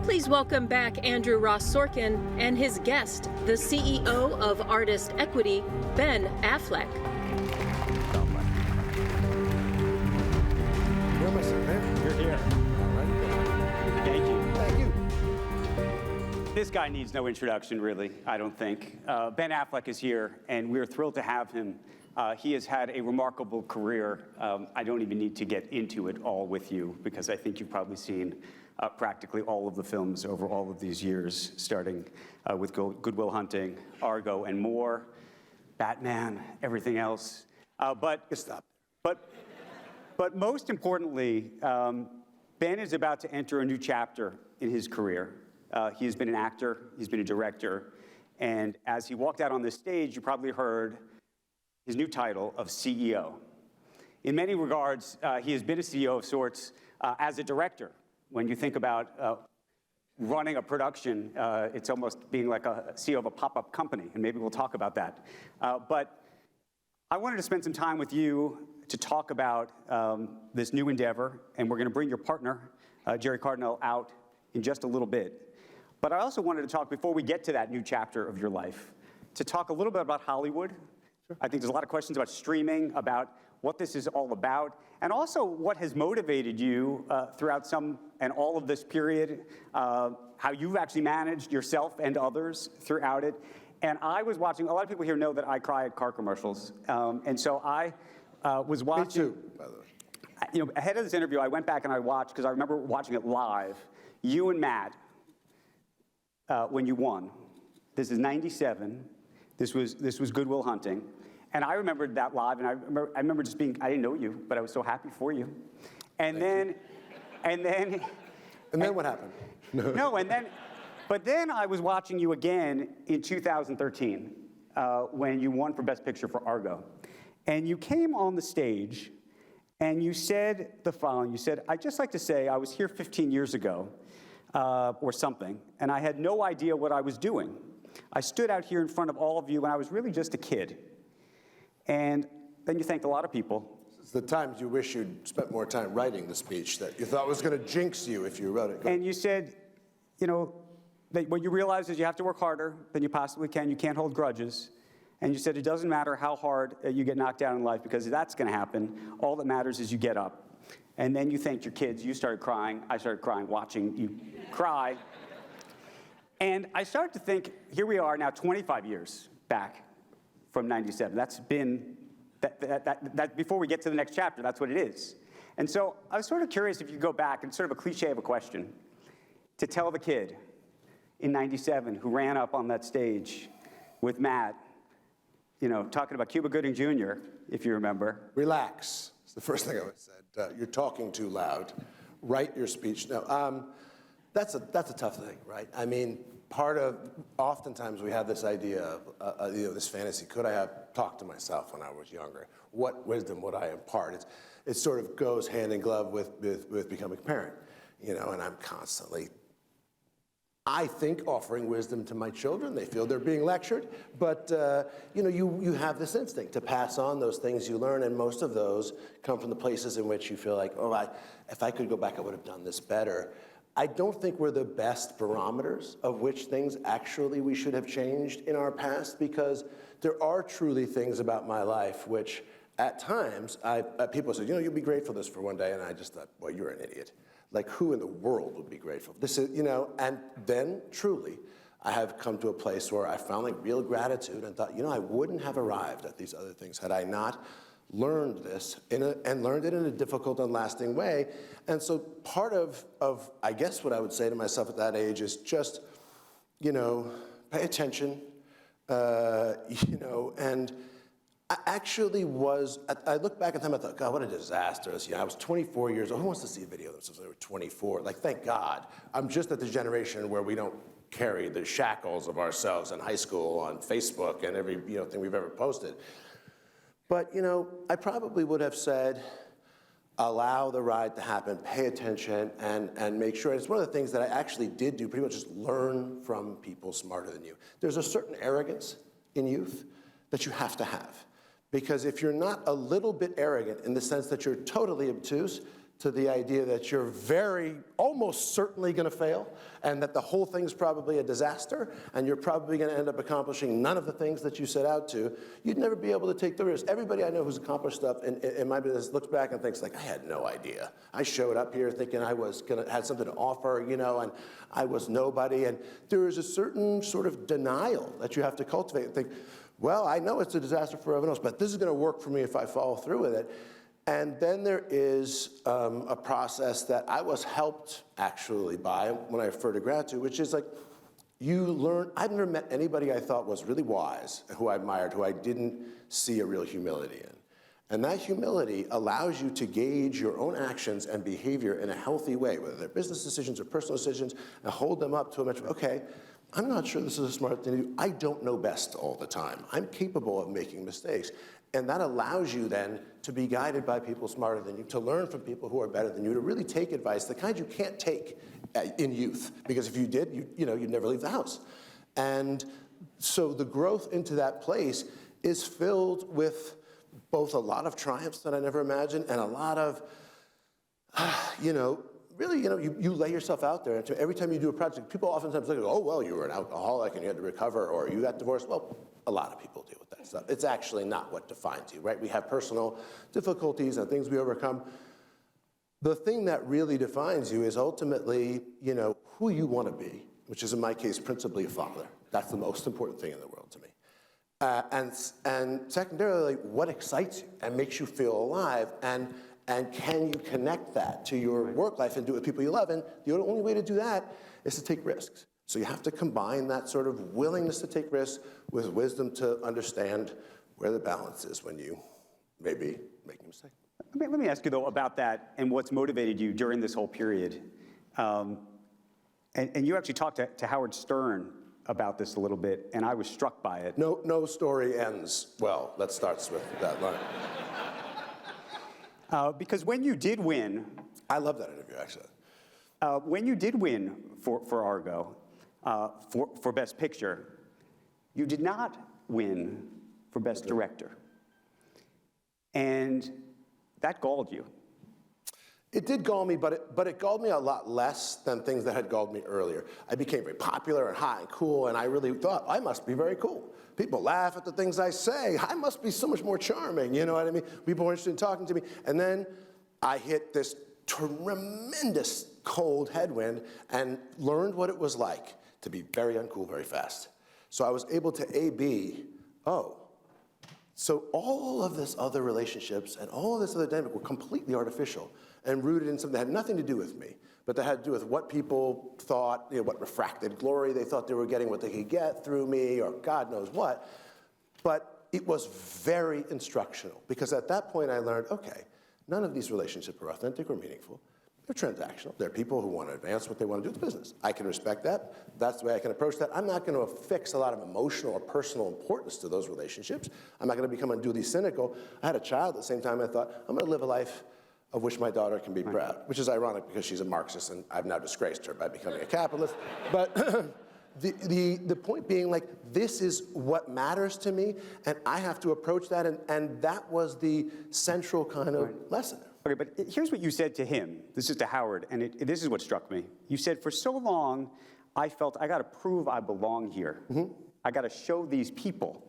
Please welcome back Andrew Ross Sorkin and his guest, the CEO of Artist Equity, Ben Affleck. Where am I sitting, man? You're here. All right. Thank you. Thank you. This guy needs no introduction, really, I don't think. Ben Affleck is here, and we're thrilled to have him. He has had a remarkable career. I don't even need to get into it all with you, because I think you've probably seen practically all of the films over all of these years, starting with Good Will Hunting, Argo, and more, Batman, everything else. But most importantly, Ben is about to enter a new chapter in his career. He has been an actor, he's been a director, and as he walked out on this stage, you probably heard his new title of CEO. In many regards, he has been a CEO of sorts as a director. When you think about running a production, it's almost being like a CEO of a pop-up company, and maybe we'll talk about that. But I wanted to spend some time with you to talk about this new endeavor, and we're going to bring your partner, Gerry Cardinale, out in just a little bit. But I also wanted to talk, before we get to that new chapter of your life, to talk a little bit about Hollywood. Sure. I think there's a lot of questions about streaming, about what this is all about, and also what has motivated you throughout some and all of this period, how you've actually managed yourself and others throughout it. And I was watching, a lot of people here know that I cry at car commercials, and so I was watching. Me too, by the way. You know, ahead of this interview, I went back and I watched, because I remember watching it live, you and Matt, when you won. This is '97. This was Good Will Hunting. And I remembered that live, and I remember just being, I didn't know you, but I was so happy for you. And then What happened? No, but then I was watching you again in 2013, when you won for Best Picture for Argo. And you came on the stage, and you said the following. You said, "I'd just like to say I was here 15 years ago, or something, and I had no idea what I was doing. I stood out here in front of all of you, and I was really just a kid." And then you thanked a lot of people. It's the times you wish you'd spent more time writing the speech that you thought was going to jinx you if you wrote it. And you said, you know, that what you realize is you have to work harder than you possibly can. You can't hold grudges. And you said it doesn't matter how hard you get knocked down in life, because that's going to happen. All that matters is you get up. And then you thanked your kids. You started crying. I started crying watching you cry. And I started to think, here we are now 25 years back from '97. That's been, that before we get to the next chapter, that's what it is. And so I was sort of curious if you go back, and sort of a cliche of a question, to tell the kid in '97 who ran up on that stage with Matt, you know, talking about Cuba Gooding Jr., if you remember. Relax. It's the first thing I would have said. You're talking too loud. Write your speech. No, that's a tough thing, right? I mean, oftentimes we have this idea of, this fantasy. Could I have talked to myself when I was younger? What wisdom would I impart? It sort of goes hand in glove with becoming a parent, and I'm constantly, I think, offering wisdom to my children. They feel they're being lectured, but you have this instinct to pass on those things you learn, and most of those come from the places in which you feel like, if I could go back, I would have done this better. I don't think we're the best barometers of which things actually we should have changed in our past, because there are truly things about my life which, at times, people said, you'll be grateful for this for one day, and I just thought, well, you're an idiot. Like, who in the world would be grateful? This is, and then, truly, I have come to a place where I found real gratitude and thought, I wouldn't have arrived at these other things had I not learned this and learned it in a difficult and lasting way. And so part of I guess what I would say to myself at that age is just, pay attention, and I actually I look back at time, I thought, God, what a disaster. I was 24 years old. Who wants to see a video of themselves when they were 24? Thank God. I'm just at the generation where we don't carry the shackles of ourselves in high school on Facebook and every thing we've ever posted. But, I probably would have said, allow the ride to happen, pay attention, and make sure. And it's one of the things that I actually did do, pretty much just learn from people smarter than you. There's a certain arrogance in youth that you have to have. Because if you're not a little bit arrogant in the sense that you're totally obtuse, to the idea that you're almost certainly going to fail, and that the whole thing's probably a disaster, and you're probably going to end up accomplishing none of the things that you set out to, you'd never be able to take the risk. Everybody I know who's accomplished stuff in my business looks back and thinks, like, I had no idea. I showed up here thinking I was had something to offer, and I was nobody. And there is a certain sort of denial that you have to cultivate and think, well, I know it's a disaster for everyone else, but this is going to work for me if I follow through with it. And then there is a process that I was helped actually by when I refer to gratitude, which is like, you learn. I've never met anybody I thought was really wise, who I admired, who I didn't see a real humility in. And that humility allows you to gauge your own actions and behavior in a healthy way, whether they're business decisions or personal decisions, and hold them up to a metric. Okay, I'm not sure this is a smart thing to do. I don't know best all the time. I'm capable of making mistakes. And that allows you then to be guided by people smarter than you, to learn from people who are better than you, to really take advice, the kind you can't take in youth, because if you did, you'd never leave the house. And so the growth into that place is filled with both a lot of triumphs that I never imagined and a lot of, really, you lay yourself out there. And every time you do a project, people oftentimes look at, oh, well, you were an alcoholic and you had to recover, or you got divorced. Well, a lot of people deal with that stuff. It's actually not what defines you, right? We have personal difficulties and things we overcome. The thing that really defines you is ultimately, who you want to be, which is in my case, principally a father. That's the most important thing in the world to me. And secondarily, what excites you and makes you feel alive, and can you connect that to your work life and do it with people you love? And the only way to do that is to take risks. So you have to combine that sort of willingness to take risks with wisdom to understand where the balance is when you may be making a mistake. Let me ask you, though, about that and what's motivated you during this whole period. And you actually talked to Howard Stern about this a little bit, and I was struck by it. No story ends well. That starts with that line. Because when you did win... I love that interview, actually. When you did win for Argo, for Best Picture, you did not win for Best Director. And that galled you. It did gall me, but it galled me a lot less than things that had galled me earlier. I became very popular and hot and cool, and I really thought, I must be very cool. People laugh at the things I say. I must be so much more charming, you know what I mean? People are interested in talking to me. And then I hit this tremendous cold headwind and learned what it was like to be very uncool very fast. So I was able to so all of this other relationships and all of this other dynamic were completely artificial and rooted in something that had nothing to do with me, but that had to do with what people thought, what refracted glory they thought they were getting, what they could get through me, or God knows what. But it was very instructional, because at that point I learned, okay, none of these relationships are authentic or meaningful. They're transactional. They're people who want to advance what they want to do with business. I can respect that. That's the way I can approach that. I'm not going to affix a lot of emotional or personal importance to those relationships. I'm not going to become unduly cynical. I had a child at the same time. I thought, I'm going to live a life of which my daughter can be proud, which is ironic because she's a Marxist and I've now disgraced her by becoming a capitalist. But the point being, like, this is what matters to me, and I have to approach that, and that was the central kind of lesson. Okay, but here's what you said to him. This is to Howard, and this is what struck me. You said, for so long, I felt I got to prove I belong here. Mm-hmm. I got to show these people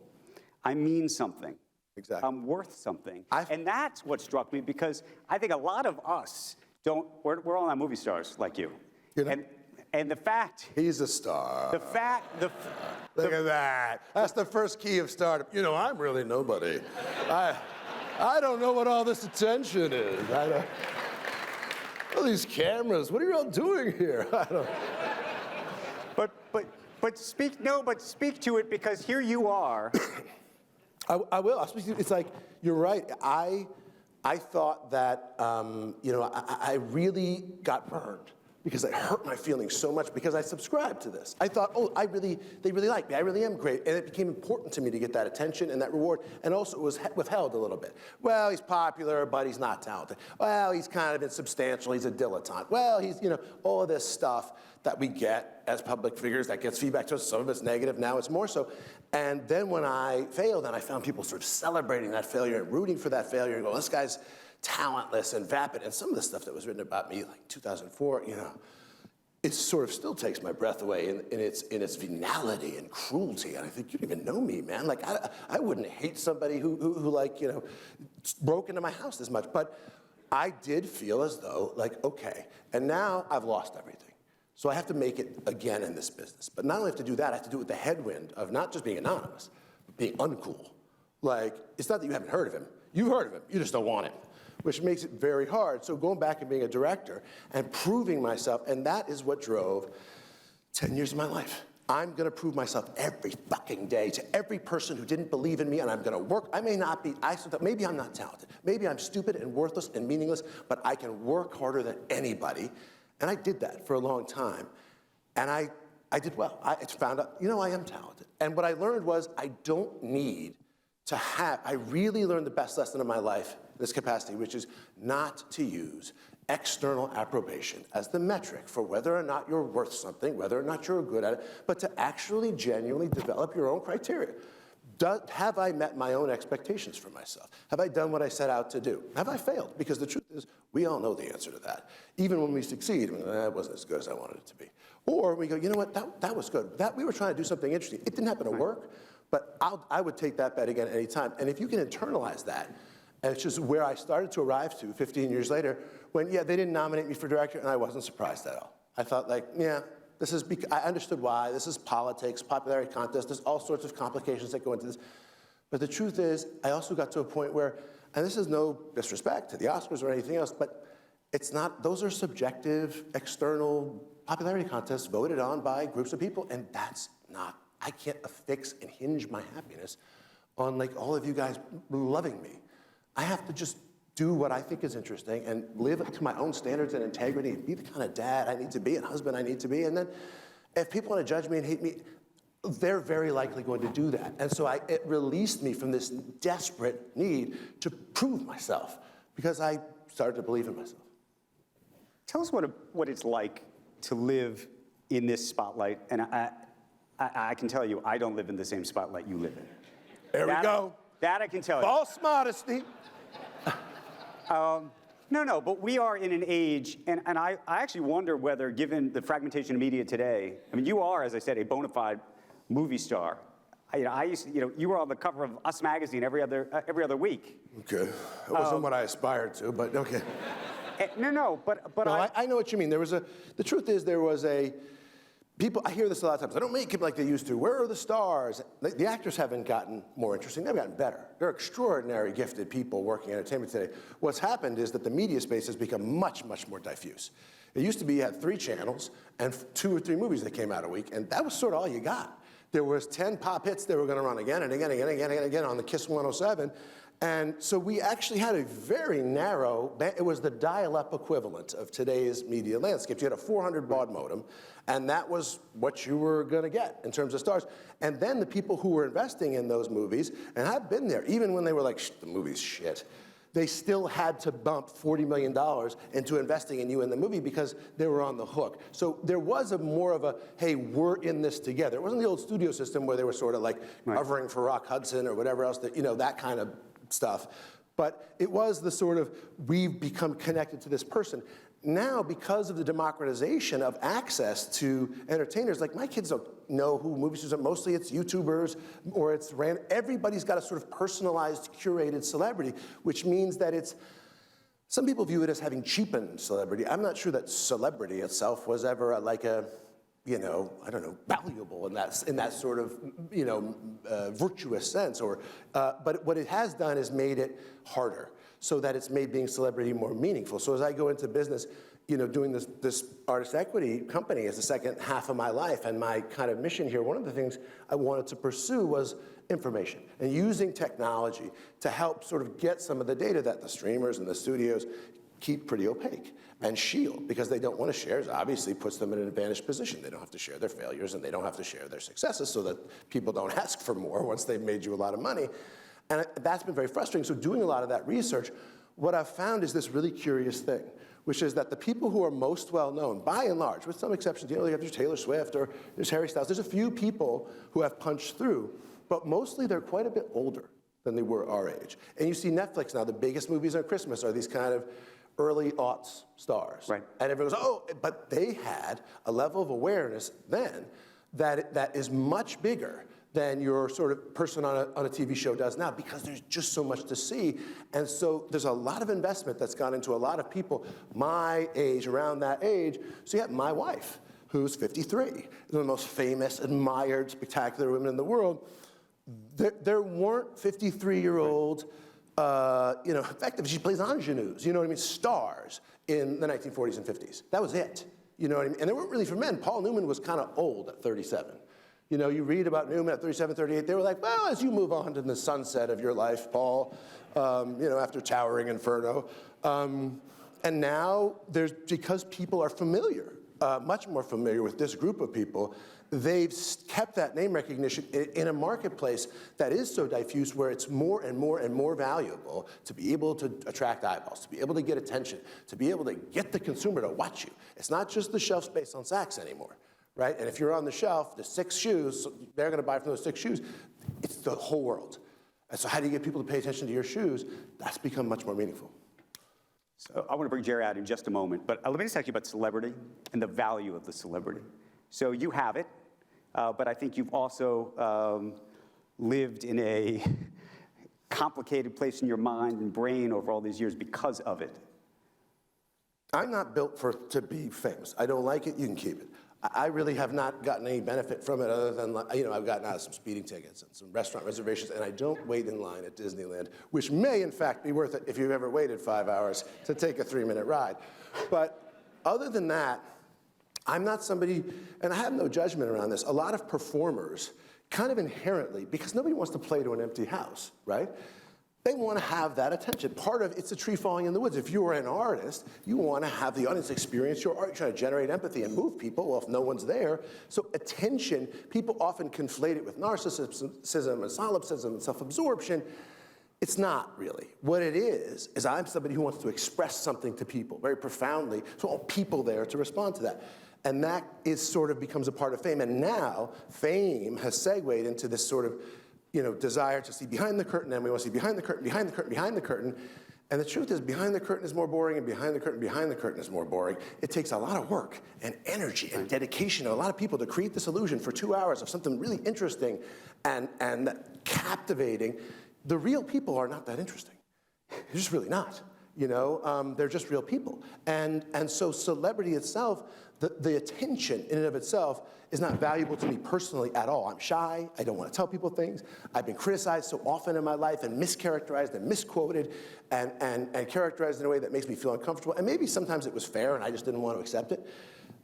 I mean something. Exactly. I'm worth something. And that's what struck me, because I think a lot of us we're all not movie stars like you. And the fact... He's a star. The fact... Look at that. That's the first key of startup. I'm really nobody. I don't know what all this attention is. All these cameras, what are you all doing here? I don't... But speak to it, because here you are. I will. It's like, you're right. I thought that, I really got burned because I hurt my feelings so much because I subscribed to this. I thought, they really like me. I really am great. And it became important to me to get that attention and that reward. And also it was withheld a little bit. Well, he's popular, but he's not talented. Well, he's kind of insubstantial. He's a dilettante. Well, he's, all of this stuff that we get as public figures that gets feedback to us. Some of it's negative. Now it's more so. And then when I failed, and I found people sort of celebrating that failure and rooting for that failure and go, this guy's talentless and vapid. And some of the stuff that was written about me, like 2004, it sort of still takes my breath away in its venality and cruelty. And I think, you don't even know me, man. Like, I wouldn't hate somebody who broke into my house this much. But I did feel as though, like, okay, and now I've lost everything. So I have to make it again in this business. But not only have to do that, I have to do it with the headwind of not just being anonymous, but being uncool. Like, it's not that you haven't heard of him. You've heard of him, you just don't want him, which makes it very hard. So going back and being a director and proving myself, and that is what drove 10 years of my life. I'm gonna prove myself every fucking day to every person who didn't believe in me, and I'm gonna work. I may not be, maybe I'm not talented. Maybe I'm stupid and worthless and meaningless, but I can work harder than anybody. And I did that for a long time. And I did well. I found out, I am talented. And what I learned was I don't need to have, I really learned the best lesson of my life in this capacity, which is not to use external approbation as the metric for whether or not you're worth something, whether or not you're good at it, but to actually genuinely develop your own criteria. Have I met my own expectations for myself? Have I done what I set out to do? Have I failed? Because the truth is, we all know the answer to that. Even when we succeed, it wasn't as good as I wanted it to be. Or we go, you know what, that was good. We were trying to do something interesting. It didn't happen to work, but I would take that bet again anytime. And if you can internalize that, and it's just where I started to arrive to 15 years later, when, they didn't nominate me for director, and I wasn't surprised at all. I thought, like, I understood why. This is politics, popularity contest. There's all sorts of complications that go into this. But the truth is, I also got to a point where, and this is no disrespect to the Oscars or anything else, but it's not, those are subjective, external popularity contests voted on by groups of people, and that's not, I can't affix and hinge my happiness on, like, all of you guys loving me. I have to just do what I think is interesting and live to my own standards and integrity and be the kind of dad I need to be and husband I need to be. And then if people want to judge me and hate me, they're very likely going to do that. And so it released me from this desperate need to prove myself because I started to believe in myself. Tell us what it's like to live in this spotlight. And I can tell you, I don't live in the same spotlight you live in. There we go. That I can tell you. False modesty. No, but we are in an age, and I actually wonder whether, given the fragmentation of media today, I mean, you are, as I said, a bona fide movie star. You were on the cover of Us magazine every other week. Okay, that wasn't what I aspired to, but okay. But no, I know what you mean. The truth is, I hear this a lot of times. They don't make it like they used to. Where are the stars? The actors haven't gotten more interesting. They've gotten better. They're extraordinary, gifted people working in entertainment today. What's happened is that the media space has become much, much more diffuse. It used to be you had 3 channels and 2 or 3 movies that came out a week, and that was sort of all you got. There was 10 pop hits they were going to run again and again and again and again and again on the KISS 107. And so we actually had a very narrow, it was the dial-up equivalent of today's media landscape. You had a 400 baud modem, and that was what you were gonna get in terms of stars. And then the people who were investing in those movies, and I've been there, even when they were like, the movie's shit, they still had to bump $40 million into investing in you in the movie because they were on the hook. So there was more of a, hey, we're in this together. It wasn't the old studio system where they were sort of like covering for Rock Hudson or whatever else, that kind of stuff. But it was the sort of, we've become connected to this person. Now, because of the democratization of access to entertainers, like my kids don't know who movie stars are. Mostly it's YouTubers or it's everybody's got a sort of personalized, curated celebrity, which means that some people view it as having cheapened celebrity. I'm not sure that celebrity itself was ever valuable in that sort of, virtuous sense. But what it has done is made it harder so that it's made being celebrity more meaningful. So as I go into business, doing this artist equity company as the second half of my life and my kind of mission here, one of the things I wanted to pursue was information and using technology to help sort of get some of the data that the streamers and the studios keep pretty opaque and shield, because they don't want to share. It obviously puts them in an advantaged position. They don't have to share their failures and they don't have to share their successes so that people don't ask for more once they've made you a lot of money. And that's been very frustrating. So doing a lot of that research, what I've found is this really curious thing, which is that the people who are most well-known, by and large, with some exceptions, there's Taylor Swift or there's Harry Styles, there's a few people who have punched through, but mostly they're quite a bit older than they were our age. And you see Netflix now, the biggest movies on Christmas are these kind of early aughts stars. Right. And everyone goes, oh, but they had a level of awareness then that is much bigger than your sort of person on a TV show does now, because there's just so much to see. And so there's a lot of investment that's gone into a lot of people my age, around that age. So you have my wife, who's 53, the most famous, admired, spectacular women in the world. There weren't 53-year-old, effective, she plays ingenues, you know what I mean, stars in the 1940s and 50s. That was it, you know what I mean? And they weren't really for men. Paul Newman was kind of old at 37. You know, you read about Newman at 37, 38, they were like, well, as you move on to the sunset of your life, Paul, after Towering Inferno. And now, because people are familiar, much more familiar with this group of people, they've kept that name recognition in a marketplace that is so diffuse, where it's more and more and more valuable to be able to attract eyeballs, to be able to get attention, to be able to get the consumer to watch you. It's not just the shelf space on Saks anymore, right? And if you're on the shelf, there's 6 shoes, so they're gonna buy from those 6 shoes. It's the whole world. And so how do you get people to pay attention to your shoes? That's become much more meaningful. So I want to bring Gerry out in just a moment, but let me just ask you about celebrity and the value of the celebrity. So you have it, but I think you've also lived in a complicated place in your mind and brain over all these years because of it. I'm not built to be famous. I don't like it, you can keep it. I really have not gotten any benefit from it other than, I've gotten out of some speeding tickets and some restaurant reservations, and I don't wait in line at Disneyland, which may in fact be worth it if you've ever waited 5 hours to take a 3-minute ride. But other than that, I'm not somebody, and I have no judgment around this, a lot of performers kind of inherently, because nobody wants to play to an empty house, right? They want to have that attention. Part of it's a tree falling in the woods. If you are an artist, you want to have the audience experience your art. You're trying to generate empathy and move people. Well, if no one's there, so attention, people often conflate it with narcissism and solipsism and self-absorption. It's not really. What it is I'm somebody who wants to express something to people very profoundly, so all people there to respond to that. And that is sort of becomes a part of fame. And now fame has segued into this sort of desire to see behind the curtain, and we want to see behind the curtain, behind the curtain, behind the curtain. And the truth is, behind the curtain is more boring, and behind the curtain is more boring. It takes a lot of work and energy and dedication of a lot of people to create this illusion for 2 hours of something really interesting and captivating. The real people are not that interesting. They're just really not. They're just real people. And so celebrity itself, the attention in and of itself is not valuable to me personally at all. I'm shy, I don't want to tell people things. I've been criticized so often in my life and mischaracterized and misquoted and characterized in a way that makes me feel uncomfortable. And maybe sometimes it was fair and I just didn't want to accept it.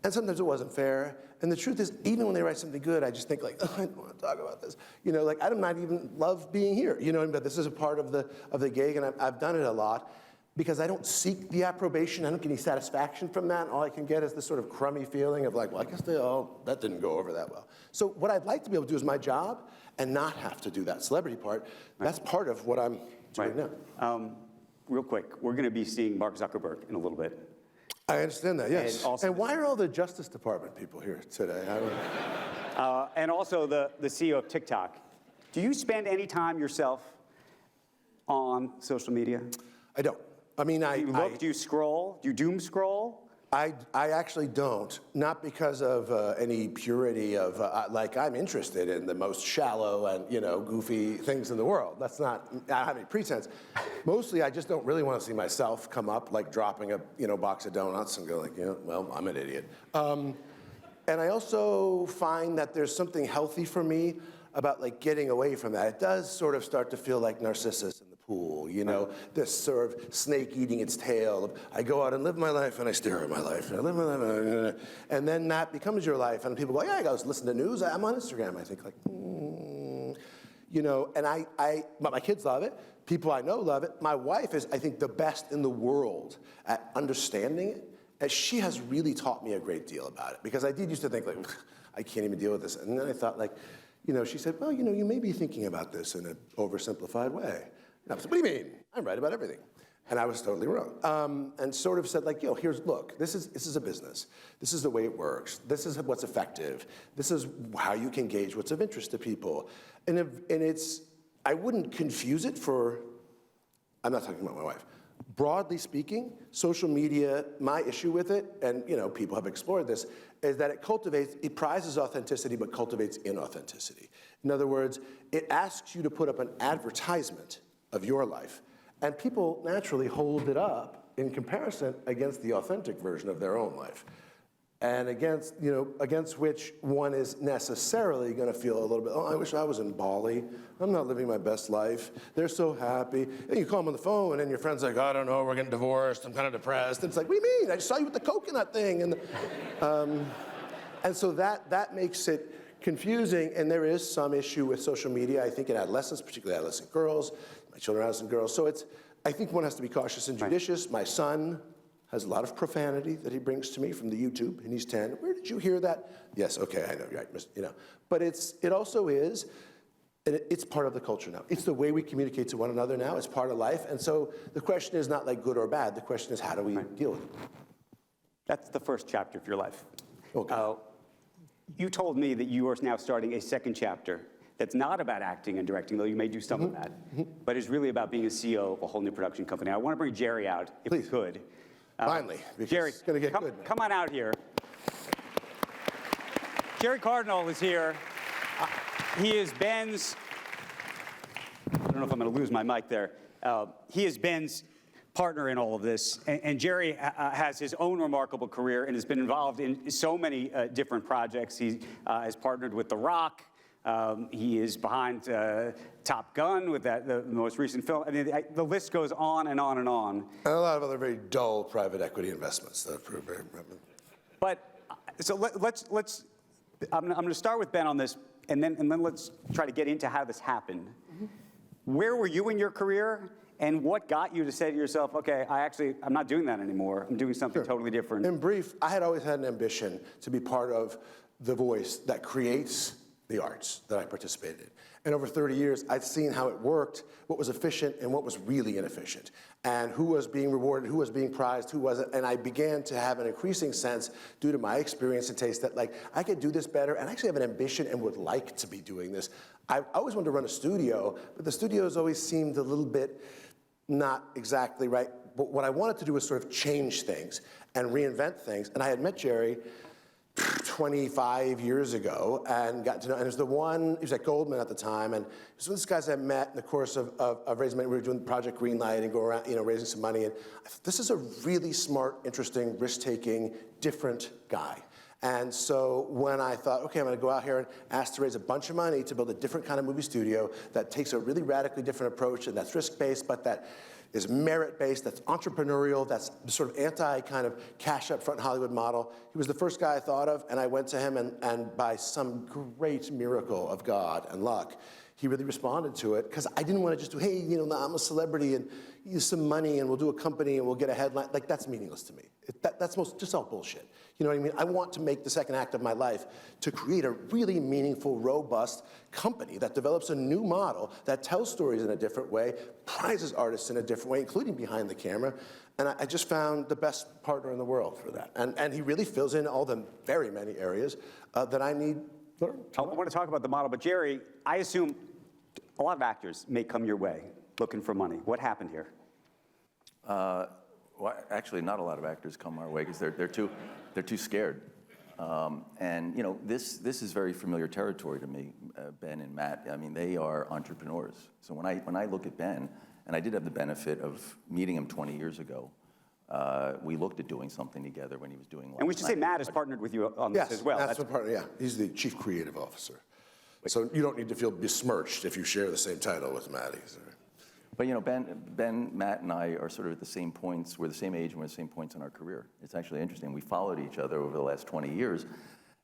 And sometimes it wasn't fair. And the truth is, even when they write something good, I just think like, oh, I don't want to talk about this. I do not even love being here. But this is a part of the gig, and I've done it a lot. Because I don't seek the approbation, I don't get any satisfaction from that. All I can get is this sort of crummy feeling of like, well, I guess that didn't go over that well. So what I'd like to be able to do is my job and not have to do that celebrity part. Right. That's part of what I'm doing now. Real quick, we're going to be seeing Mark Zuckerberg in a little bit. I understand that, yes. And why are all the Justice Department people here today? I don't know. And also the CEO of TikTok. Do you spend any time yourself on social media? I don't. Do you scroll? Do you doom scroll? I actually don't, not because of any purity of, I'm interested in the most shallow and, goofy things in the world. That's not, I don't have any pretense. Mostly, I just don't really want to see myself come up, like dropping a, box of donuts and go like, well, I'm an idiot. And I also find that there's something healthy for me about like getting away from that. It does sort of start to feel like Narcissus in the pool, this sort of snake eating its tail of, I go out and live my life and I stare at my life and I live my life and then that becomes your life and people go, yeah, I go listen to news, I'm on Instagram. I think like, but my kids love it. People I know love it. My wife is, I think, the best in the world at understanding it. And she has really taught me a great deal about it because I did used to think like, I can't even deal with this. And then I thought like, she said, well, you may be thinking about this in an oversimplified way. And I said, what do you mean? I'm right about everything. And I was totally wrong. And sort of said like, look, this is a business. This is the way it works. This is what's effective. This is how you can gauge what's of interest to people. And it's I wouldn't confuse it for, I'm not talking about my wife. Broadly speaking, social media, my issue with it, and people have explored this, is that it prizes authenticity but cultivates inauthenticity. In other words, it asks you to put up an advertisement of your life, and people naturally hold it up in comparison against the authentic version of their own life. And against which one is necessarily going to feel a little bit, oh, I wish I was in Bali. I'm not living my best life. They're so happy. And you call them on the phone, and your friend's like, I don't know, we're getting divorced. I'm kind of depressed. And it's like, what do you mean? I just saw you with the coconut thing. And so that makes it confusing. And there is some issue with social media, I think, in adolescents, particularly adolescent girls. My children are adolescent girls. So I think one has to be cautious and judicious. My son has a lot of profanity that he brings to me from the YouTube, and he's 10. Where did you hear that? Yes, okay, I know, you're right, But it also is, it's part of the culture now. It's the way we communicate to one another now. It's part of life. And so the question is not like good or bad. The question is, how do we deal with it? That's the first chapter of your life. Okay. You told me that you are now starting a second chapter that's not about acting and directing, though you may do some of that, but is really about being a CEO of a whole new production company. I want to bring Gerry out, if we could. Finally, because Gerry, it's going to get good. Come on out here. Gerry Cardinale is here. He is Ben's, I don't know if I'm going to lose my mic there. He is Ben's partner in all of this. And Gerry has his own remarkable career and has been involved in so many different projects. He has partnered with The Rock. He is behind Top Gun with the most recent film. I mean, the list goes on and on and on. And a lot of other very dull private equity investments that have proved very. But so let's. I'm going to start with Ben on this, and then let's try to get into how this happened. Where were you in your career, and what got you to say to yourself, okay, I'm not doing that anymore. I'm doing something totally different. In brief, I had always had an ambition to be part of the voice that creates the arts that I participated in. And over 30 years, I'd seen how it worked, what was efficient and what was really inefficient, and who was being rewarded, who was being prized, who wasn't. And I began to have an increasing sense, due to my experience and taste, that I could do this better, and I actually have an ambition and would like to be doing this. I always wanted to run a studio, but the studios always seemed a little bit not exactly right. But what I wanted to do was sort of change things and reinvent things. And I had met Gerry 25 years ago and got to know, and he was at Goldman at the time, and he was one of these guys I met in the course of raising money. We were doing Project Greenlight and go around, raising some money, and I thought, this is a really smart, interesting, risk-taking, different guy. And so when I thought, okay, I'm gonna go out here and ask to raise a bunch of money to build a different kind of movie studio that takes a really radically different approach, and that's risk-based, but that is merit-based, that's entrepreneurial, that's sort of anti-kind of cash up front Hollywood model. He was the first guy I thought of, and I went to him, and by some great miracle of God and luck, he really responded to it, because I didn't want to just do, hey, I'm a celebrity, and use some money, and we'll do a company, and we'll get a headline. Like, that's meaningless to me. That's just all bullshit. You know what I mean? I want to make the second act of my life to create a really meaningful, robust company that develops a new model, that tells stories in a different way, prizes artists in a different way, including behind the camera. And I just found the best partner in the world for that. And he really fills in all the very many areas that I need. I want to talk about the model, but Gerry, I assume a lot of actors may come your way looking for money. What happened here? Well, actually, not a lot of actors come our way because they're too scared. And this is very familiar territory to me. Ben and Matt, I mean, they are entrepreneurs. So when I look at Ben, and I did have the benefit of meeting him 20 years ago. We looked at doing something together when he was doing. And we should say Matt has partnered with you on this as well. That's the partner. Yeah, he's the chief creative officer. So you don't need to feel besmirched if you share the same title with Matt. But Ben, Matt, and I are sort of at the same points. We're the same age, and we're at the same points in our career. It's actually interesting. We followed each other over the last 20 years,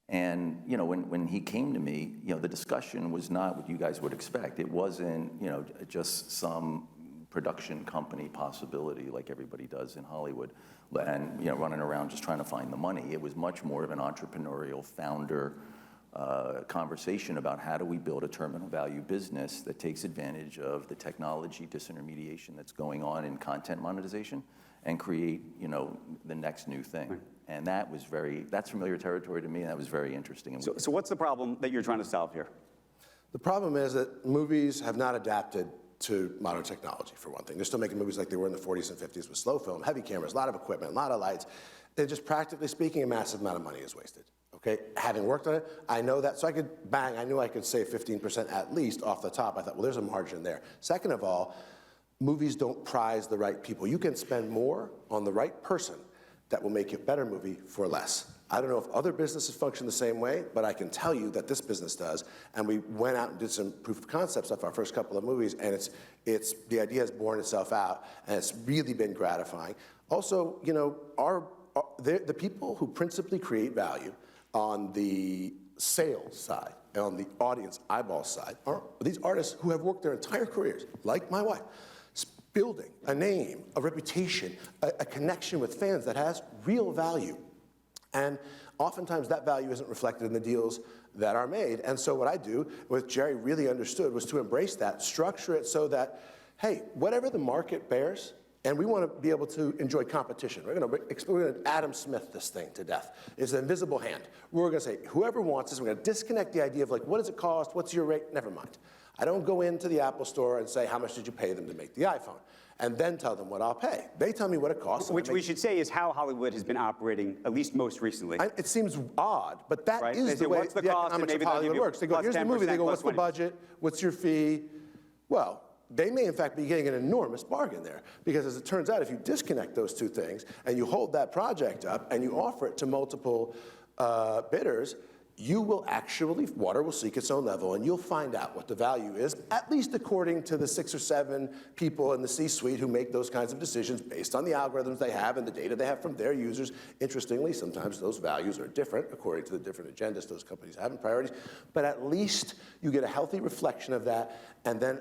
and when he came to me, the discussion was not what you guys would expect. It wasn't just some production company possibility like everybody does in Hollywood, and running around just trying to find the money. It was much more of an entrepreneurial founder conversation about how do we build a terminal value business that takes advantage of the technology disintermediation that's going on in content monetization and create the next new thing. Right. And that's familiar territory to me, and that was very interesting. So what's the problem that you're trying to solve here? The problem is that movies have not adapted to modern technology, for one thing. They're still making movies like they were in the 40s and 50s with slow film, heavy cameras, a lot of equipment, a lot of lights. And just practically speaking, a massive amount of money is wasted. Okay, having worked on it, I know that, so I knew I could save 15% at least off the top. I thought, well, there's a margin there. Second of all, movies don't prize the right people. You can spend more on the right person that will make you a better movie for less. I don't know if other businesses function the same way, but I can tell you that this business does. And we went out and did some proof of concept stuff our first couple of movies, and the idea has borne itself out, and it's really been gratifying. Also, you know, the people who principally create value on the sales side and on the audience eyeball side are these artists who have worked their entire careers, like my wife, building a name, a reputation, a connection with fans that has real value. And oftentimes that value isn't reflected in the deals that are made. And so what I do, what Gerry really understood, was to embrace that, structure it so that, hey, whatever the market bears, and we want to be able to enjoy competition. We're going to Adam Smith this thing to death. It's an invisible hand. We're going to say, whoever wants this, we're going to disconnect the idea of like, what does it cost? What's your rate? Never mind. I don't go into the Apple store and say, how much did you pay them to make the iPhone? And then tell them what I'll pay. They tell me what it costs. Which we should say is how Hollywood has been operating, at least most recently. It seems odd, but that right? is the way what's the the cost, economics of Hollywood works. They go, here's the movie. They go, what's the budget? What's your fee? Well, they may in fact be getting an enormous bargain there, because as it turns out, if you disconnect those two things and you hold that project up and you offer it to multiple bidders, you will actually, water will seek its own level, and you'll find out what the value is, at least according to the 6 or 7 people in the C-suite who make those kinds of decisions based on the algorithms they have and the data they have from their users. Interestingly, sometimes those values are different according to the different agendas those companies have and priorities, but at least you get a healthy reflection of that, and then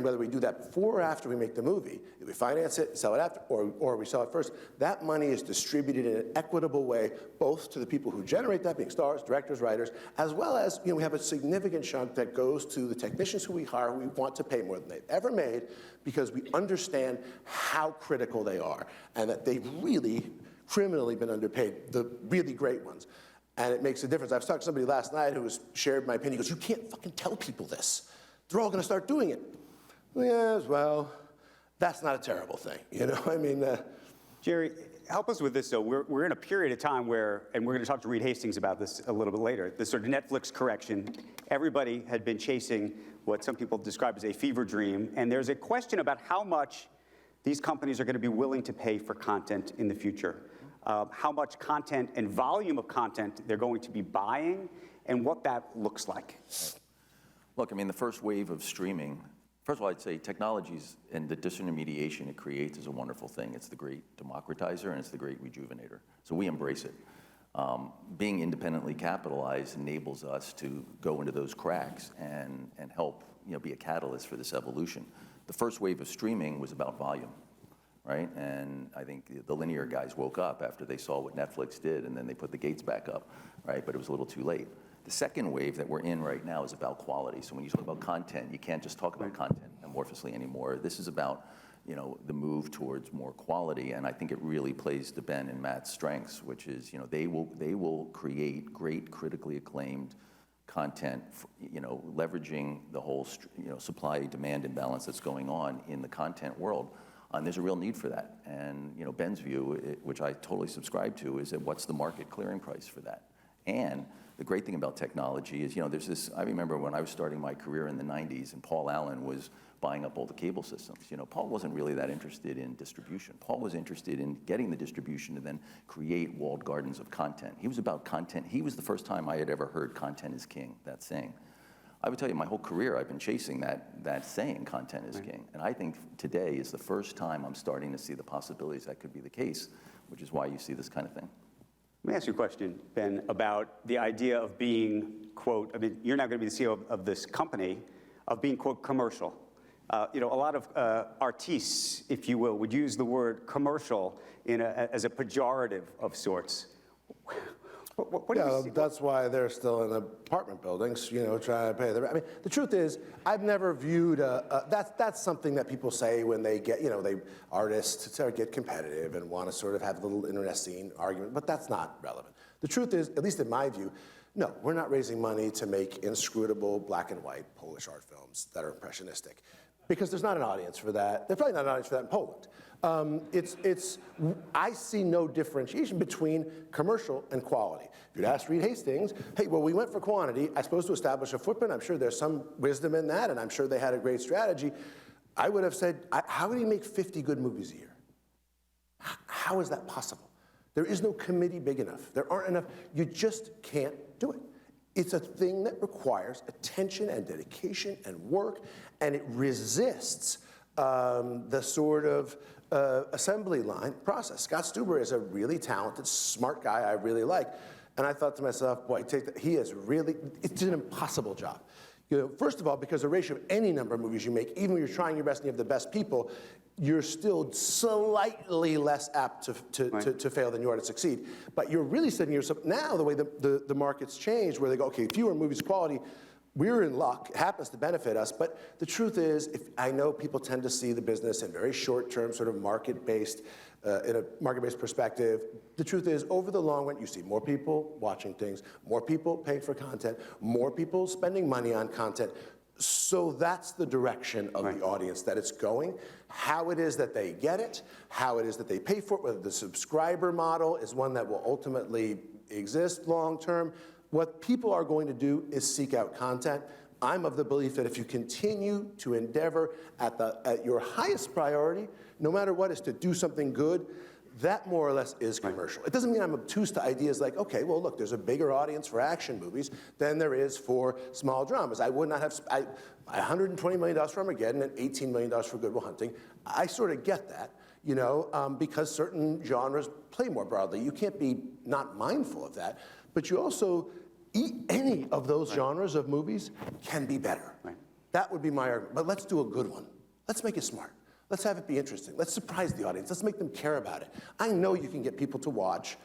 whether we do that before or after we make the movie, if we finance it, sell it after, or we sell it first, that money is distributed in an equitable way, both to the people who generate that, being stars, directors, writers, as well as, you know, we have a significant chunk that goes to the technicians who we hire, who we want to pay more than they've ever made, because we understand how critical they are, and that they've really criminally been underpaid, the really great ones. And it makes a difference. I was talking to somebody last night who shared my opinion. He goes, you can't fucking tell people this. They're all going to start doing it. Yes, well, that's not a terrible thing, you know? I mean, Gerry, help us with this, though. We're in a period of time where, and we're going to talk to Reed Hastings about this a little bit later, this sort of Netflix correction. Everybody had been chasing what some people describe as a fever dream, and there's a question about how much these companies are going to be willing to pay for content in the future, how much content and volume of content they're going to be buying, and what that looks like. Look, I mean, the first wave of streaming, first of all, I'd say technologies and the disintermediation it creates is a wonderful thing. It's the great democratizer and it's the great rejuvenator. So we embrace it. Being independently capitalized enables us to go into those cracks and help, you know, be a catalyst for this evolution. The first wave of streaming was about volume, right? And I think the linear guys woke up after they saw what Netflix did, and then they put the gates back up, right? But it was a little too late. The second wave that we're in right now is about quality. So when you talk about content, you can't just talk about content amorphously anymore. This is about, you know, the move towards more quality, and I think it really plays to Ben and Matt's strengths, which is, you know, they will create great, critically acclaimed content, you know, leveraging the whole, you know, supply-demand imbalance that's going on in the content world. And there's a real need for that. And, you know, Ben's view, which I totally subscribe to, is that what's the market clearing price for that? And the great thing about technology is, you know, there's this, I remember when I was starting my career in the 90s and Paul Allen was buying up all the cable systems. You know, Paul wasn't really that interested in distribution. Paul was interested in getting the distribution to then create walled gardens of content. He was about content. He was the first time I had ever heard content is king, that saying. I would tell you, my whole career, I've been chasing that saying, content is king. And I think today is the first time I'm starting to see the possibilities that could be the case, which is why you see this kind of thing. Let me ask you a question, Ben, about the idea of being, quote, I mean, you're not going to be the CEO of this company, of being, quote, commercial. You know, a lot of artistes, if you will, would use the word commercial as a pejorative of sorts. What do you see? That's why they're still in apartment buildings, you know, trying to pay the rent. I mean, the truth is, I've never viewed that's something that people say when they get, you know, artists sort of get competitive and want to sort of have a little internecine argument, but that's not relevant. The truth is, at least in my view, No, we're not raising money to make inscrutable black and white Polish art films that are impressionistic, because there's not an audience for that. There's probably not an audience for that in Poland. I see no differentiation between commercial and quality. If you'd ask Reed Hastings, hey, well, we went for quantity. I suppose to establish a footprint. I'm sure there's some wisdom in that, and I'm sure they had a great strategy. I would have said, how would he make 50 good movies a year? How is that possible? There is no committee big enough. There aren't enough. You just can't do it. It's a thing that requires attention and dedication and work, and it resists the sort of assembly line process. Scott Stuber is a really talented, smart guy I really like. And I thought to myself, boy, he is really, it's an impossible job. You know, first of all, because the ratio of any number of movies you make, even when you're trying your best and you have the best people, you're still slightly less apt to fail than you are to succeed. But you're really setting yourself, now the way the market's changed, where they go, okay, fewer movies, quality, we're in luck, it happens to benefit us, but the truth is, I know people tend to see the business in very short-term, sort of market-based, in a market-based perspective. The truth is, over the long run, you see more people watching things, more people paying for content, more people spending money on content. So that's the direction of the audience that it's going. How it is that they get it, how it is that they pay for it, whether the subscriber model is one that will ultimately exist long-term. What people are going to do is seek out content. I'm of the belief that if you continue to endeavor at your highest priority, no matter what, is to do something good, that more or less is commercial. It doesn't mean I'm obtuse to ideas like, okay, well, look, there's a bigger audience for action movies than there is for small dramas. I would not have $120 million for Armageddon and $18 million for Good Will Hunting. I sort of get that, you know, because certain genres play more broadly. You can't be not mindful of that, but you also, any of those genres of movies can be better. That would be my argument. But let's do a good one. Let's make it smart. Let's have it be interesting. Let's surprise the audience. Let's make them care about it. I know you can get people to watch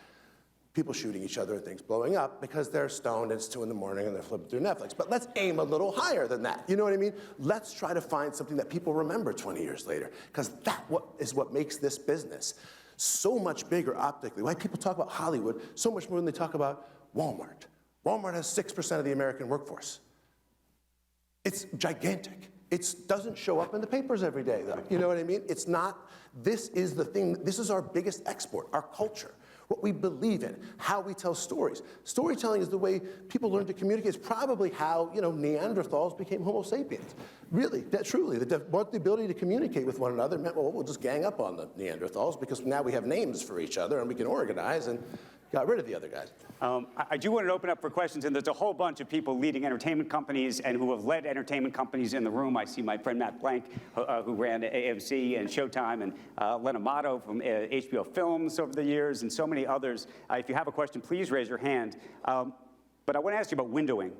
people shooting each other and things blowing up because they're stoned and it's 2 in the morning and they're flipping through Netflix. But let's aim a little higher than that. You know what I mean? Let's try to find something that people remember 20 years later, because that is what makes this business so much bigger optically. Why people talk about Hollywood so much more than they talk about Walmart. Walmart has 6% of the American workforce. It's gigantic. It doesn't show up in the papers every day, though. You know what I mean? It's not, this is the thing, this is our biggest export, our culture, what we believe in, how we tell stories. Storytelling is the way people learn to communicate. It's probably how, you know, Neanderthals became Homo sapiens. Really, truly, the ability to communicate with one another meant, well, we'll just gang up on the Neanderthals because now we have names for each other and we can organize and got rid of the other guys. I do want to open up for questions, and there's a whole bunch of people leading entertainment companies and who have led entertainment companies in the room. I see my friend Matt Blank, who ran AMC and Showtime, and Len Amato from HBO Films over the years, and so many others. If you have a question, please raise your hand. But I want to ask you about windowing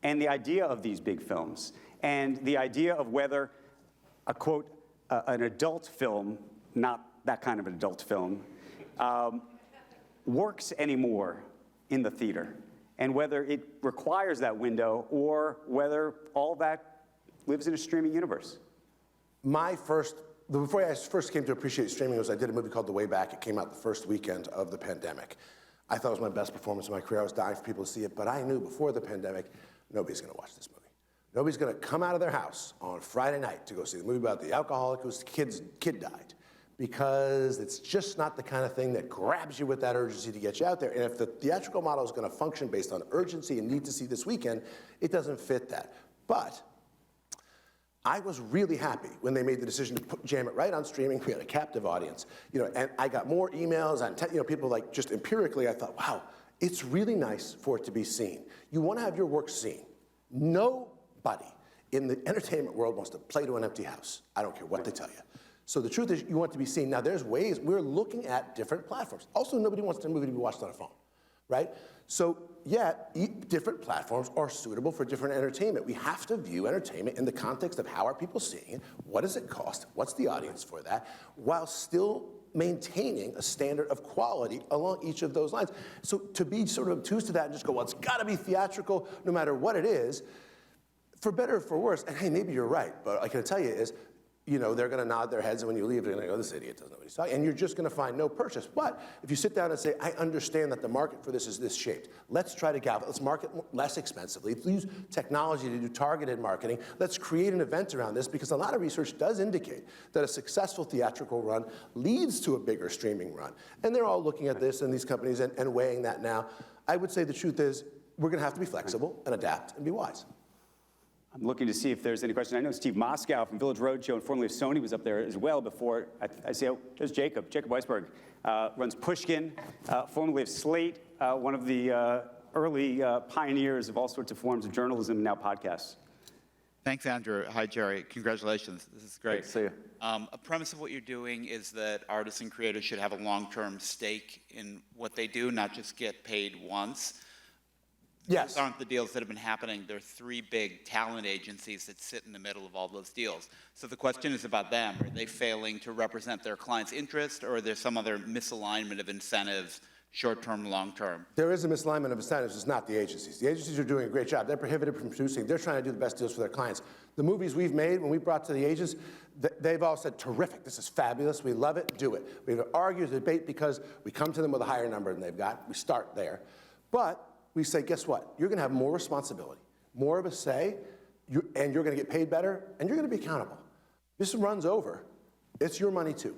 and the idea of these big films and the idea of whether a, quote, an adult film, not that kind of an adult film, works anymore in the theater, and whether it requires that window or whether all that lives in a streaming universe. Before I first came to appreciate streaming was I did a movie called The Way Back. It came out the first weekend of the pandemic. I thought it was my best performance of my career. I was dying for people to see it, but I knew before the pandemic, nobody's gonna watch this movie. Nobody's gonna come out of their house on Friday night to go see the movie about the alcoholic whose kid died, because it's just not the kind of thing that grabs you with that urgency to get you out there. And if the theatrical model is going to function based on urgency and need to see this weekend, it doesn't fit that. But I was really happy when they made the decision to jam it right on streaming. We had a captive audience, you know, and I got more emails and people like just empirically. I thought, wow, it's really nice for it to be seen. You want to have your work seen. Nobody in the entertainment world wants to play to an empty house. I don't care what they tell you. So the truth is, you want it to be seen. Now, there's ways, we're looking at different platforms. Also, nobody wants their movie to be watched on a phone, right? So, yeah, different platforms are suitable for different entertainment. We have to view entertainment in the context of how are people seeing it, what does it cost, what's the audience for that, while still maintaining a standard of quality along each of those lines. So to be sort of obtuse to that and just go, well, it's gotta be theatrical no matter what it is, for better or for worse, and hey, maybe you're right, but I can tell you is, they're going to nod their heads, and when you leave, they're going to go, this idiot doesn't know what he's talking. And you're just going to find no purchase. But if you sit down and say, I understand that the market for this is this shaped. Let's try to galvanize. Let's market less expensively. Let's use technology to do targeted marketing. Let's create an event around this, because a lot of research does indicate that a successful theatrical run leads to a bigger streaming run. And they're all looking at this, and these companies, and weighing that now. I would say the truth is, we're going to have to be flexible and adapt and be wise. I'm looking to see if there's any questions. I know Steve Moscow from Village Roadshow and formerly of Sony was up there as well before. I see, oh, there's Jacob Weisberg, runs Pushkin, formerly of Slate, one of the early pioneers of all sorts of forms of journalism and now podcasts. Thanks, Andrew. Hi, Gerry. Congratulations. This is great. Great to see you. A premise of what you're doing is that artists and creators should have a long-term stake in what they do, not just get paid once. Yes. Those aren't the deals that have been happening. There are 3 big talent agencies that sit in the middle of all those deals. So the question is about them. Are they failing to represent their client's interest, or are there some other misalignment of incentives, short-term, long-term? There is a misalignment of incentives. It's not the agencies. The agencies are doing a great job. They're prohibited from producing. They're trying to do the best deals for their clients. The movies we've made, when we brought to the agents, they've all said, terrific, this is fabulous, we love it, do it. We argue, debate, because we come to them with a higher number than they've got. We start there. But we say, guess what? You're going to have more responsibility, more of a say, and you're going to get paid better, and you're going to be accountable. This runs over. It's your money, too.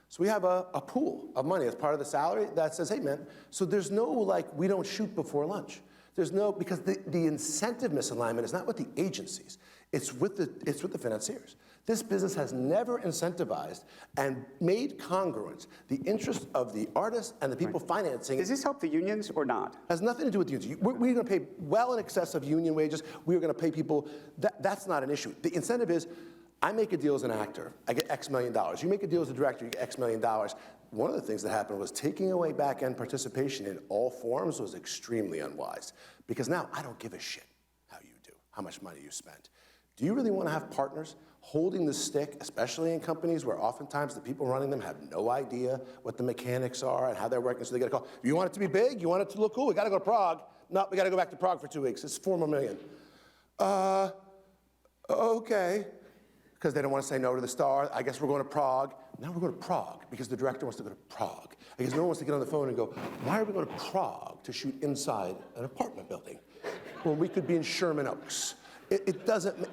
So we have a pool of money as part of the salary that says, hey, man, so there's no, like, we don't shoot before lunch. There's no, because the incentive misalignment is not with the agencies. It's with the financiers. This business has never incentivized and made congruent the interest of the artists and the people financing it. Does this help the unions or not? Has nothing to do with the unions. We're going to pay well in excess of union wages. We're going to pay people. That's not an issue. The incentive is, I make a deal as an actor, I get X million dollars. You make a deal as a director, you get X million dollars. One of the things that happened was taking away back-end participation in all forms was extremely unwise. Because now I don't give a shit how you do, how much money you spend. Do you really want to have partners holding the stick, especially in companies where oftentimes the people running them have no idea what the mechanics are and how they're working, so they get a call. You want it to be big? You want it to look cool? We got to go to Prague. No, we got to go back to Prague for 2 weeks. It's $4 more million. Okay. Because they don't want to say no to the star. I guess we're going to Prague. Now we're going to Prague because the director wants to go to Prague. Because no one wants to get on the phone and go, why are we going to Prague to shoot inside an apartment building when we could be in Sherman Oaks? It doesn't,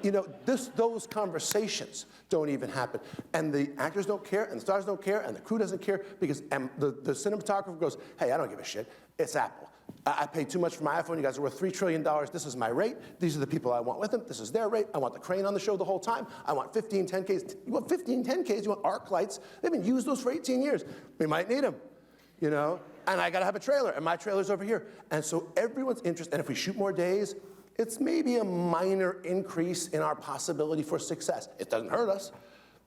those conversations don't even happen. And the actors don't care, and the stars don't care, and the crew doesn't care, because the cinematographer goes, hey, I don't give a shit. It's Apple. I pay too much for my iPhone. You guys are worth $3 trillion. This is my rate. These are the people I want with them. This is their rate. I want the crane on the show the whole time. I want 15 10Ks. You want 15 10Ks? You want arc lights? They've been used those for 18 years. We might need them, And I got to have a trailer, and my trailer's over here. And so everyone's interested. And if we shoot more days, it's maybe a minor increase in our possibility for success. It doesn't hurt us.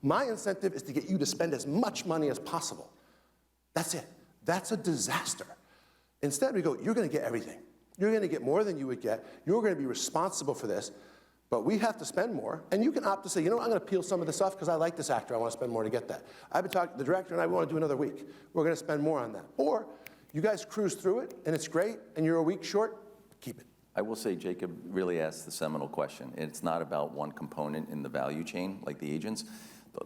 My incentive is to get you to spend as much money as possible. That's it. That's a disaster. Instead, we go, you're going to get everything. You're going to get more than you would get. You're going to be responsible for this. But we have to spend more. And you can opt to say, I'm going to peel some of this off because I like this actor. I want to spend more to get that. I've been talking to the director, and I want to do another week. We're going to spend more on that. Or you guys cruise through it, and it's great, and you're a week short, keep it. I will say Jacob really asked the seminal question. It's not about one component in the value chain, like the agents.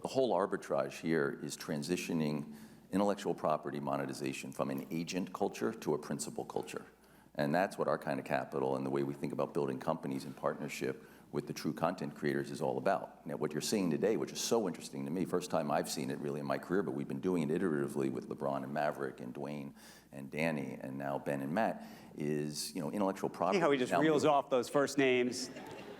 The whole arbitrage here is transitioning intellectual property monetization from an agent culture to a principal culture. And that's what our kind of capital and the way we think about building companies in partnership with the true content creators is all about. Now, what you're seeing today, which is so interesting to me, first time I've seen it really in my career, but we've been doing it iteratively with LeBron and Maverick and Dwayne and Danny and now Ben and Matt, is intellectual property. See how he just reels off those first names.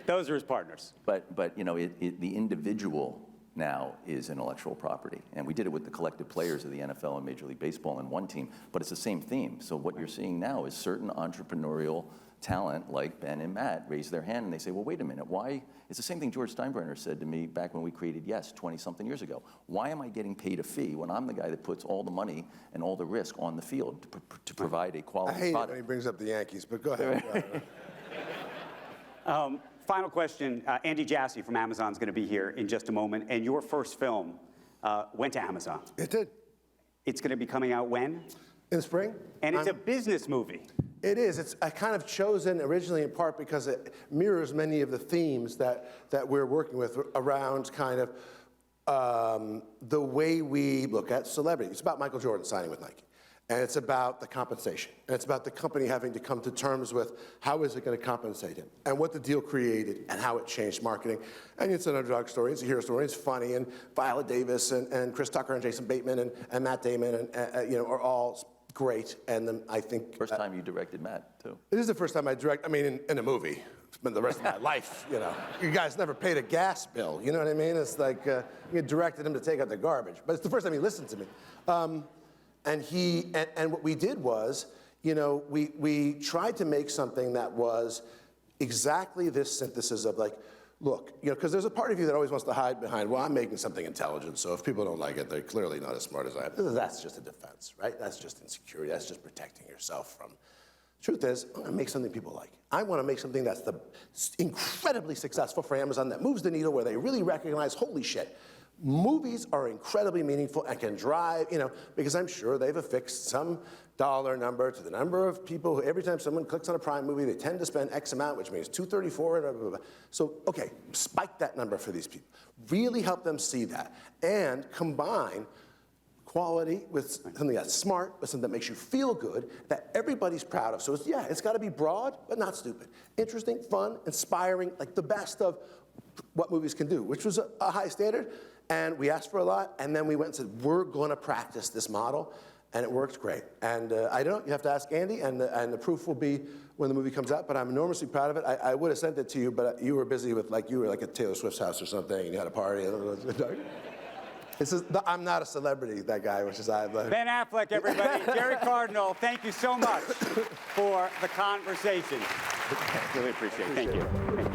Those are his partners. But the individual now is intellectual property. And we did it with the collective players of the NFL and Major League Baseball in one team, but it's the same theme. So what you're seeing now is certain entrepreneurial talent like Ben and Matt raise their hand and they say, well, wait a minute, why? It's the same thing George Steinbrenner said to me back when we created Yes 20-something years ago. Why am I getting paid a fee when I'm the guy that puts all the money and all the risk on the field to provide a quality I hate product? it when he brings up the Yankees, but go ahead. Final question. Andy Jassy from Amazon is going to be here in just a moment. And your first film went to Amazon. It did. It's going to be coming out when? In the spring. And it's a business movie. It is. I kind of chosen originally in part because it mirrors many of the themes that we're working with around kind of the way we look at celebrity. It's about Michael Jordan signing with Nike. And it's about the compensation. And it's about the company having to come to terms with how is it going to compensate him, and what the deal created, and how it changed marketing. And it's an underdog story, it's a hero story, it's funny, and Viola Davis, and Chris Tucker, and Jason Bateman, and Matt Damon, and are all great. And then I think First time you directed Matt, too. it is the first time I direct. I mean, in a movie. It's been the rest of my life. You guys never paid a gas bill. You know what I mean? It's like you directed him to take out the garbage, but it's the first time he listened to me. And what we did was, we tried to make something that was exactly this synthesis of like, look, because there's a part of you that always wants to hide behind, well, I'm making something intelligent, so if people don't like it, they're clearly not as smart as I am. That's just a defense, right? That's just insecurity. That's just protecting yourself from. Truth is, I want to make something people like. I want to make something that's incredibly successful for Amazon, that moves the needle, where they really recognize, holy shit, movies are incredibly meaningful and can drive, because I'm sure they've affixed some dollar number to the number of people who, every time someone clicks on a Prime movie, they tend to spend X amount, which means $234, blah, blah, blah. So, okay, spike that number for these people. Really help them see that, and combine quality with something that's smart, with something that makes you feel good, that everybody's proud of. So it's got to be broad, but not stupid. Interesting, fun, inspiring, like the best of what movies can do, which was a high standard. And we asked for a lot, and then we went and said, we're going to practice this model, and it worked great. And I don't know, you have to ask Andy, and the proof will be when the movie comes out, but I'm enormously proud of it. I would have sent it to you, but you were busy with, you were at Taylor Swift's house or something, and you had a party. I'm not a celebrity, that guy, which is I. Ben Affleck, everybody. Gerry Cardinale, thank you so much for the conversation. Really appreciate it. Thank you.